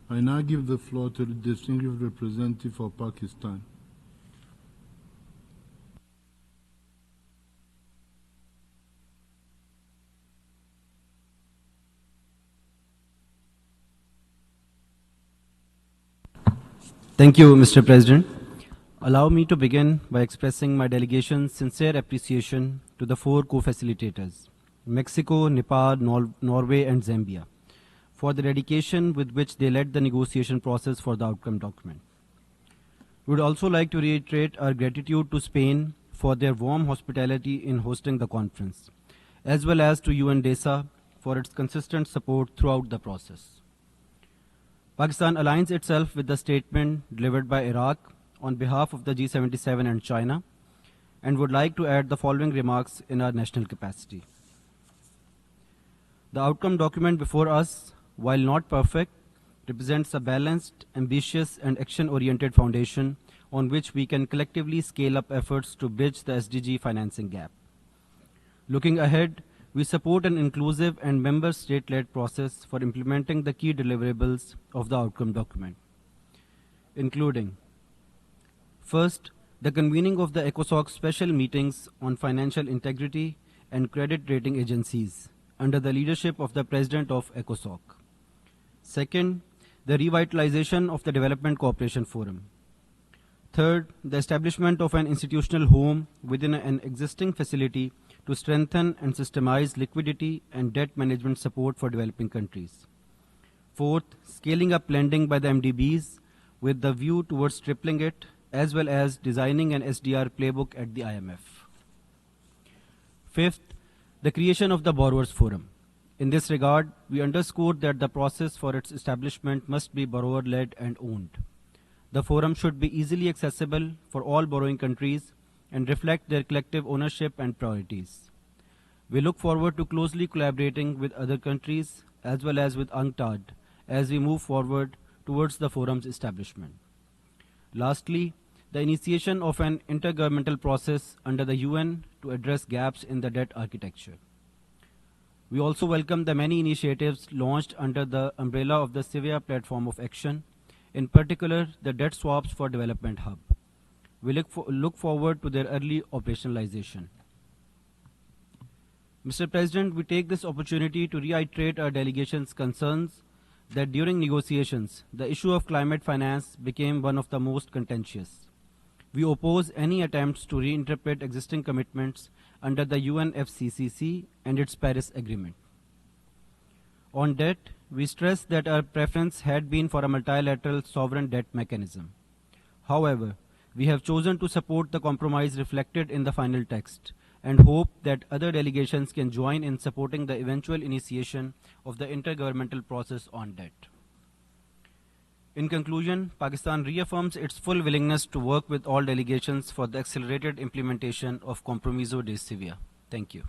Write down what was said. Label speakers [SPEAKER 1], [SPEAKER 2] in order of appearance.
[SPEAKER 1] I now give the floor to the distinguished representative of Pakistan.
[SPEAKER 2] Thank you, Mr. President. Allow me to begin by expressing my delegation's sincere appreciation to the four co-facilitators, Mexico, Nepal, Norway, and Zambia, for the dedication with which they led the negotiation process for the outcome document. We would also like to reiterate our gratitude to Spain for their warm hospitality in hosting the conference, as well as to UNDESA for its consistent support throughout the process. Pakistan aligns itself with the statement delivered by Iraq on behalf of the G77 and China, and would like to add the following remarks in our national capacity. The outcome document before us, while not perfect, represents a balanced, ambitious, and action-oriented foundation on which we can collectively scale up efforts to bridge the SDG financing gap. Looking ahead, we support an inclusive and member state-led process for implementing the key deliverables of the outcome document, including: first, the convening of the ECOSOC special meetings on financial integrity and credit rating agencies under the leadership of the President of ECOSOC. Second, the revitalization of the Development Cooperation Forum. Third, the establishment of an institutional home within an existing facility to strengthen and systemize liquidity and debt management support for developing countries. Fourth, scaling up lending by the MDBs with the view towards tripling it, as well as designing an SDR playbook at the IMF. Fifth, the creation of the Borrowers Forum. In this regard, we underscore that the process for its establishment must be borrower-led and owned. The forum should be easily accessible for all borrowing countries and reflect their collective ownership and priorities. We look forward to closely collaborating with other countries as well as with UNCTAD as we move forward towards the forum's establishment. Lastly, the initiation of an intergovernmental process under the UN to address gaps in the debt architecture. We also welcome the many initiatives launched under the umbrella of the Sevilla Platform of Action, in particular the Debt Swaps for Development Hub. We look forward to their early operationalization. Mr. President, we take this opportunity to reiterate our delegation's concerns that during negotiations, the issue of climate finance became one of the most contentious. We oppose any attempts to reinterpret existing commitments under the UNFCCC and its Paris Agreement. On debt, we stress that our preference had been for a multilateral sovereign debt mechanism. However, we have chosen to support the compromise reflected in the final text and hope that other delegations can join in supporting the eventual initiation of the intergovernmental process on debt. In conclusion, Pakistan reaffirms its full willingness to work with all delegations for the accelerated implementation of Compromiso de Sevilla. Thank you.